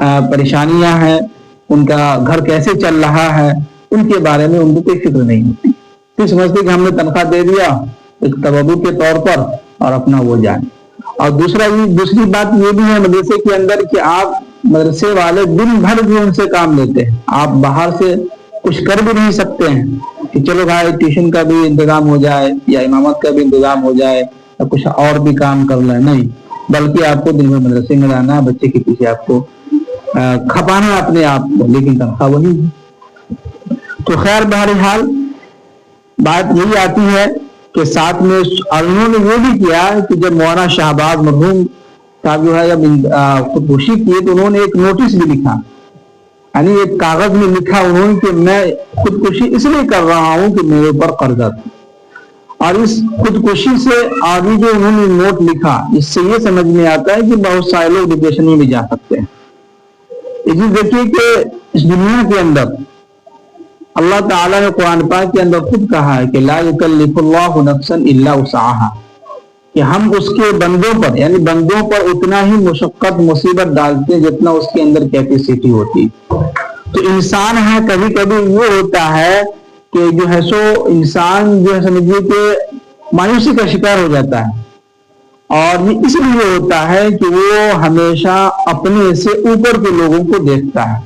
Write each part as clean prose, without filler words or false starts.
پریشانیاں ہیں، ان کا گھر کیسے چل رہا ہے، ان کے بارے میں ان کو کوئی فکر نہیں ہوتی، پھر سمجھتے کہ ہم نے تنخواہ دے دیا ایک تبادل کے طور پر اور اپنا وہ جائیں۔ اور دوسری بات یہ بھی ہے مدرسے کے اندر کہ آپ مدرسے والے دن بھر بھی ان سے کام لیتے ہیں، آپ باہر سے کچھ کر بھی نہیں سکتے ہیں کہ چلو بھائی ٹیوشن کا بھی انتظام ہو جائے یا امامت کا بھی انتظام ہو جائے یا کچھ اور بھی کام کر لیں، نہیں، بلکہ آپ کو دن بھر مدرسے میں رہنا ہے، بچے کے پیچھے آپ کو کھپانا اپنے آپ کو، لیکن تنخواہ وہی ہے۔ تو خیر بہرحال بات یہی آتی ہے کہ ساتھ میں انہوں نے یہ بھی کیا کہ جب مولانا شہباز مرحوم صاحب جو ہے جب خودکشی کی تو انہوں نے ایک نوٹس بھی لکھا، یعنی ایک کاغذ میں لکھا انہوں نے کہ میں خودکشی اس لیے کر رہا ہوں کہ میرے اوپر قرضہ تھا۔ اور اس خودکشی سے آگے جو انہوں نے نوٹ لکھا، اس سے یہ سمجھ میں آتا ہے کہ بہت سارے لوگ ڈپریشن میں بھی جا سکتے ہیں۔ دیکھیے کہ اس دنیا کے اندر اللہ تعالیٰ نے قرآن پاک کے اندر خود کہا ہے کہ لا یکلف اللہ نفسا الا وسعها، کہ ہم اس کے بندوں پر یعنی بندوں پر اتنا ہی مشقت مصیبت ڈالتے ہیں جتنا اس کے اندر کیپیسٹی ہوتی۔ تو انسان ہے کبھی کبھی یہ ہوتا ہے کہ جو ہے سو انسان جو ہے سمجھیے کہ مایوسی کا شکار ہو جاتا ہے، اور یہ اس لیے ہوتا ہے کہ وہ ہمیشہ اپنے سے اوپر کے لوگوں کو دیکھتا ہے،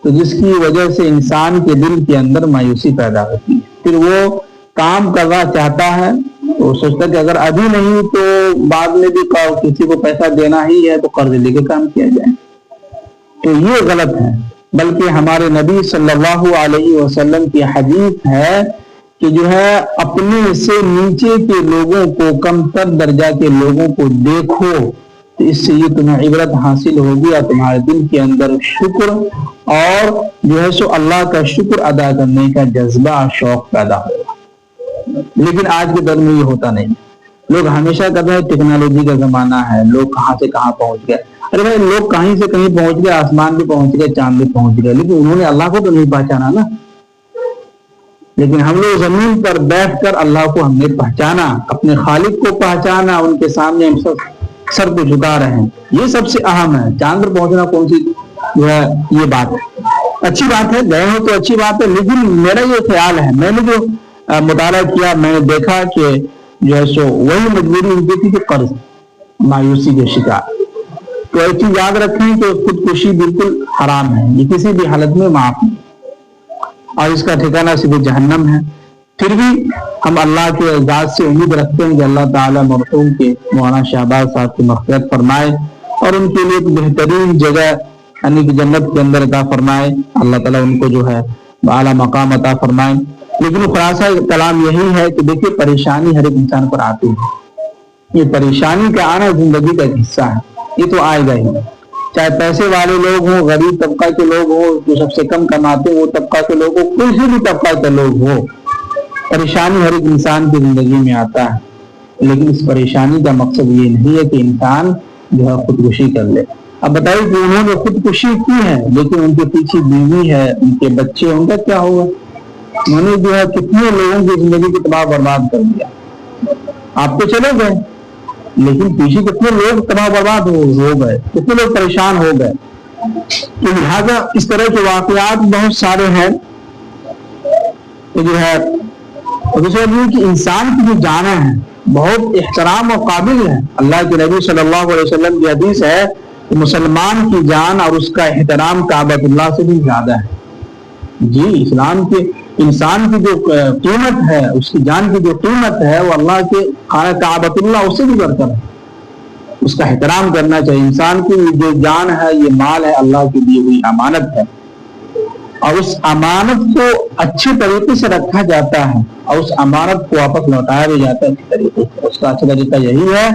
تو جس کی وجہ سے انسان کے دل کے اندر مایوسی پیدا ہوتی ہے، پھر وہ کام کرنا چاہتا ہے تو سوچتا ہے کہ اگر ابھی نہیں تو بعد میں بھی کسی کو پیسہ دینا ہی ہے تو قرض لے کے کام کیا جائے، تو یہ غلط ہے۔ بلکہ ہمارے نبی صلی اللہ علیہ وسلم کی حدیث ہے کہ جو ہے اپنے سے نیچے کے لوگوں کو، کم تر درجہ کے لوگوں کو دیکھو تو اس سے یہ تمہیں عبرت حاصل ہوگی اور تمہارے دل کے اندر شکر اور جو ہے سو اللہ کا شکر ادا کرنے کا جذبہ شوق پیدا ہوگا۔ لیکن آج کے دور میں یہ ہوتا نہیں، لوگ ہمیشہ کہتے ہیں ٹیکنالوجی کا زمانہ ہے، لوگ کہاں سے کہاں پہنچ گئے۔ ارے بھائی لوگ کہیں سے کہیں پہنچ گئے، آسمان بھی پہنچ گئے، چاند بھی پہنچ گئے، لیکن انہوں نے اللہ کو تو نہیں پہچانا نا۔ لیکن ہم لوگ زمین پر بیٹھ کر اللہ کو ہم نے پہچانا، اپنے خالق کو پہچانا، ان کے سامنے ہم سب سر کو جھکا رہے ہیں، یہ سب سے اہم ہے۔ چاند پر پہنچنا کون سی جو ہے یہ بات ہے، اچھی بات ہے، گئے ہو تو اچھی بات ہے، لیکن میرا یہ خیال ہے، میں نے جو مطالعہ کیا میں نے دیکھا کہ جو ہے سو وہی مجبوری ان کی تھی کہ قرض، مایوسی کے شکار۔ تو ایک چیز یاد رکھیں کہ خودکشی بالکل حرام ہے، یہ کسی بھی حالت میں معاف نہیں، اور اس کا ٹھکانہ صرف جہنم ہے۔ پھر بھی ہم اللہ کے ذات سے امید رکھتے ہیں کہ اللہ تعالیٰ مرحوم کے مولانا شہباز صاحب کی مغفرت فرمائے اور ان کے لیے ایک بہترین جگہ یعنی کہ جنت کے اندر عطا فرمائے، اللہ تعالیٰ ان کو جو ہے اعلیٰ مقام عطا فرمائے۔ لیکن خلاصہ کلام یہی ہے کہ دیکھیے پریشانی ہر ایک انسان پر آتی ہے، یہ پریشانی کا آنا زندگی کا ایک حصہ ہے، یہ تو آئے گا ہی، چاہے پیسے والے لوگ ہوں، غریب طبقہ کے لوگ ہوں، جو سب سے کم کماتے ہیں وہ طبقہ کے لوگ ہوں، کسی بھی طبقہ کے لوگ ہوں، پریشانی ہر ایک انسان کی زندگی میں آتا ہے۔ لیکن اس پریشانی کا مقصد یہ نہیں ہے کہ انسان جو ہے خودکشی کر لے۔ اب بتائیے کہ انہوں نے خودکشی کی ہے لیکن ان کے پیچھے بیوی ہے، ان کے بچے، ان کا کیا ہوگا؟ انہوں نے جو ہے کتنے لوگوں کی زندگی کو تباہ برباد کر دیا۔ آپ تو چلے گئے لیکن پیچھے کتنے لوگ تباہ برباد ہو گئے، کتنے لوگ پریشان ہو گئے۔ تو لہٰذا اس طرح کے واقعات بہت سارے ہیں جو ہے دوسرا یہ کہ انسان کی جو جانیں ہیں بہت احترام و قابل ہے۔ اللہ کے نبی صلی اللہ علیہ وسلم کی حدیث ہے کہ مسلمان کی جان اور اس کا احترام کعبۃ اللہ سے بھی زیادہ ہے۔ جی اسلام کے انسان کی جو قیمت ہے، اس کی جان کی جو قیمت ہے وہ اللہ کے خانہ کعبۃ اللہ اس سے بھی بڑھ کر ہے، اس کا احترام کرنا چاہیے۔ انسان کی جو جان ہے یہ مال ہے، اللہ کی دی ہوئی امانت ہے، اور اس امانت کو اچھے طریقے سے رکھا جاتا ہے اور اس امانت کو واپس لوٹایا بھی جاتا ہے اچھے طریقے سے۔ اس کا اچھا طریقہ یہی ہے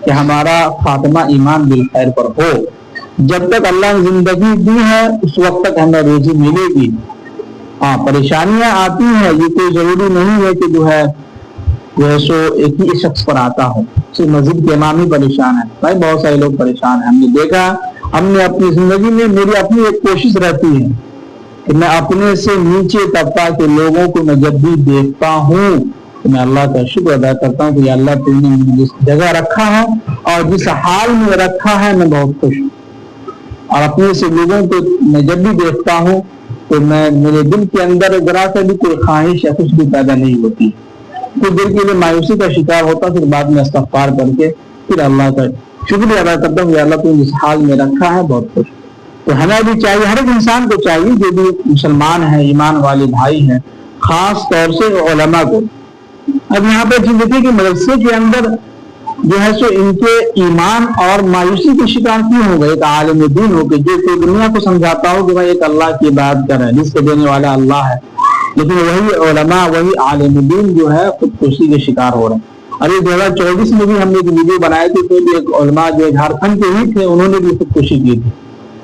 کہ ہمارا خاتمہ ایمان بالخیر پر ہو۔ جب تک اللہ نے زندگی دی ہے اس وقت تک ہمیں روزی ملے گی۔ ہاں پریشانیاں آتی ہیں، یہ کوئی ضروری نہیں ہے کہ جو ہے سو ایک ہی شخص پر آتا ہو، صرف مسجد کے امام ہی پریشان ہے، بھائی بہت سارے لوگ پریشان ہیں۔ ہم نے دیکھا، ہم نے اپنی زندگی میں، میری اپنی ایک کوشش رہتی ہے کہ میں اپنے سے نیچے طبقہ کے لوگوں کو میں جب بھی دیکھتا ہوں تو میں اللہ کا شکر ادا کرتا ہوں کہ اللہ تم نے مجھے جس جگہ رکھا ہے اور جس حال میں رکھا ہے میں بہت خوش ہوں، اور اپنے سے لوگوں کو میں جب بھی دیکھتا ہوں تو میرے دل کے اندر ذرا سا بھی کوئی خواہش یا کچھ بھی پیدا نہیں ہوتی، تو دل کے لیے مایوسی کا شکار ہوتا، پھر بعد میں استغفار کر کے پھر اللہ کا شکریہ ادا کرتا ہوں کہ اللہ تو جس حال میں رکھا ہے بہت خوش۔ تو ہمیں بھی چاہیے، ہر ایک انسان کو چاہیے جو بھی مسلمان ہیں، ایمان والے بھائی ہیں، خاص طور سے علماء کو۔ اب یہاں پہ چیز دیکھیے کہ مدرسے کے اندر جو ہے سو ان کے ایمان اور مایوسی کے شکار کیوں ہو گئے؟ ایک عالم دین ہو کے جو کہ دنیا کو سمجھاتا ہو کہ بھائی ایک اللہ کی عبادت کر رہے ہیں، رزق دینے والا اللہ ہے، لیکن وہی علماء، وہی عالم دین جو ہے خودکشی کے شکار ہو رہے ہیں۔ ابھی 2024 میں بھی ہم نے ایک ویڈیو بنائے تھے، تو ایک علماء جو جھارکھنڈ کے ہی تھے، انہوں نے بھی خودکشی کی تھی،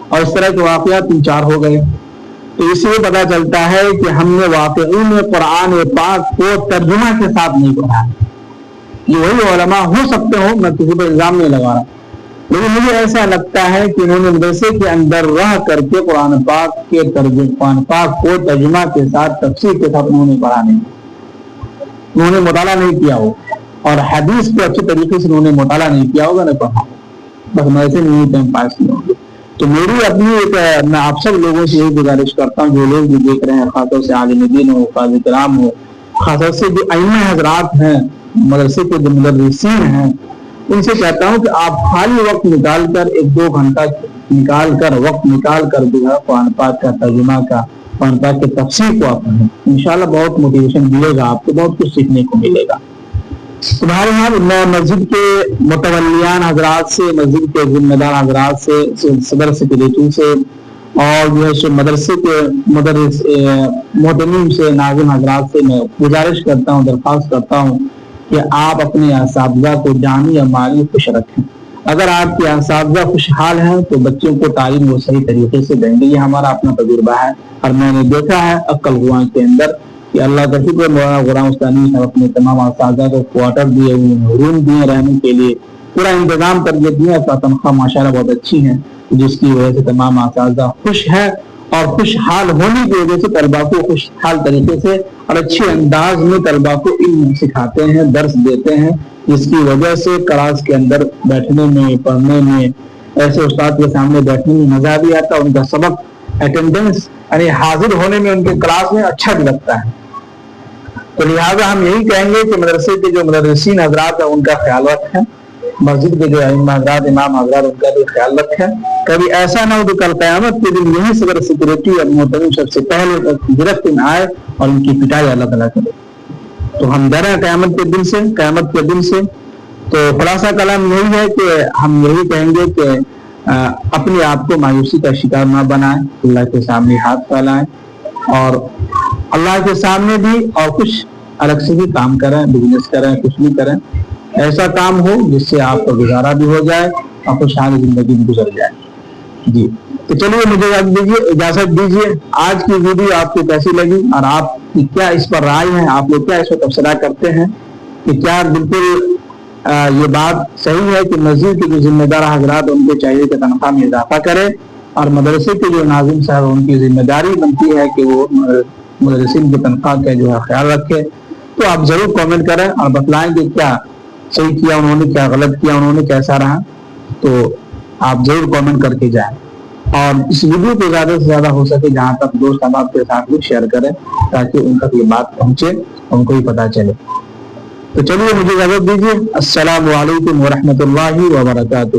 اور اس طرح کے واقعات 3-4 ہو گئے۔ تو اس سے پتہ چلتا ہے کہ ہم نے واقعی میں قرآن پاک کو ترجمہ کے ساتھ نہیں پڑھا۔ یہ وہی علماء ہو سکتے ہوں، میں کسی پر الزام نہیں لگا رہا، لیکن مجھے ایسا لگتا ہے کہ انہوں نے مدرسے کے اندر رہ کر کے قرآن پاک کو ترجمہ کے ساتھ، تفسیر کے ساتھ انہوں نے پڑھا نہیں، انہوں نے مطالعہ نہیں کیا ہو، اور حدیث کو اچھے طریقے سے انہوں نے مطالعہ نہیں کیا ہوگا، نہ پڑھا، بس میں ایسے نہیں ٹائم پاس کیا ہوگا۔ تو میری اپنی میں آپ سب لوگوں سے یہی گزارش کرتا ہوں، جو لوگ بھی دیکھ رہے ہیں، خاص طور سے عالم دین ہو، قاضی کرام ہو، خاص طور سے جو ائمہ حضرات ہیں، مدرسے کے جو مدرسین ہیں، ان سے کہتا ہوں کہ آپ خالی وقت نکال کر 1-2 گھنٹہ نکال کر وقت نکال کر جو ہے قرآن پاک کا ترجمہ کا، قرآن پاک کے تفسیر کو آپ پڑھیں، انشاءاللہ بہت موٹیویشن ملے گا، آپ کو بہت کچھ سیکھنے کو ملے گا۔ بہرحال میں مسجد کے متولیان حضرات سے، مسجد کے ذمہ دار حضرات سے، صدر سیکریٹری سے، اور جو ہے مدرسے کے مدرس محتمین سے، ناظم حضرات سے میں گزارش کرتا ہوں، درخواست کرتا ہوں کہ آپ اپنے اساتذہ کو جانی اور مالی خوش رکھیں۔ اگر آپ کے اساتذہ خوشحال ہیں تو بچوں کو تعلیم وہ صحیح طریقے سے دیں گے، یہ ہمارا اپنا تجربہ ہے، اور میں نے دیکھا ہے عقل گواں کے اندر کہ اللہ کا شکر مولانا غلام استانی صاحب اپنے تمام اساتذہ کو کوارٹر دیے ہوئے ہیں، روم دیے رہنے کے لیے، پورا انتظام کر کے دیا، تنخواہ ماشاءاللہ بہت اچھی ہیں، جس کی وجہ سے تمام اساتذہ خوش ہیں، اور خوشحال ہونے کی وجہ سے طلباء کو خوشحال طریقے سے اور اچھے انداز میں طلباء کو علم سکھاتے ہیں، درس دیتے ہیں، جس کی وجہ سے کلاس کے اندر بیٹھنے میں، پڑھنے میں، ایسے استاد کے سامنے بیٹھنے میں مزہ بھی آتا ہے، ان کا سبق اٹینڈنس یعنی حاضر ہونے میں ان کے کلاس میں اچھا بھی لگتا ہے۔ تو لہٰذا ہم یہی کہیں گے کہ مدرسے کے جو مدرسین حضرات ہیں ان کا خیال رکھیں، مسجد کے جو ائمہ حضرات، امام حضرات، ان کا بھی خیال رکھیں، کبھی ایسا نہ ہو کہ کل قیامت کے دن یہی صدر سیکریٹری اور محترم سب سے پہلے گرفت میں آئے اور ان کی پٹائی اللہ تعالیٰ کرے۔ تو ہم ڈر ہیں قیامت کے دن سے۔ تو خلاصہ کلام یہی ہے کہ ہم یہی کہیں گے کہ اپنے آپ کو مایوسی کا شکار نہ بنائیں، اللہ کے سامنے ہاتھ پھیلائیں، اور اللہ کے سامنے بھی، اور کچھ الگ سے بھی کام کریں، بزنس کریں، کچھ بھی کریں، ایسا کام ہو جس سے آپ کا گزارا بھی ہو جائے اور خوشحال زندگی بھی گزر جائے۔ جی تو چلیے، مجھے اجازت دیجیے۔ آج کی ویڈیو آپ کو کیسی لگی، اور آپ کی کیا اس پر رائے ہیں، آپ لوگ کیا اس پر تبصرہ کرتے ہیں کہ کیا بالکل یہ بات صحیح ہے کہ مسجد کے جو ذمہ دار حضرات ان کو چاہیے کہ تنخواہ میں اضافہ کرے، اور مدرسے کے جو ناظم صاحب ان کی ذمہ داری بنتی ہے کہ وہ مدرسین کی تنخواہ کا جو ہے خیال رکھے؟ تو آپ ضرور کامنٹ کریں اور بتلائیں کہ کیا صحیح کیا انہوں نے، کیا غلط کیا انہوں نے، کیسا رہا۔ تو آپ ضرور کامنٹ کر کے جائیں، اور اس ویڈیو کو زیادہ سے زیادہ ہو سکے جہاں تک دوست احباب کے ساتھ بھی شیئر کریں، تاکہ ان تک یہ بات پہنچے، ان کو بھی پتہ چلے۔ تو چلیے، مجھے اجازت دیجیے۔ السلام علیکم ورحمۃ اللہ وبرکاتہ۔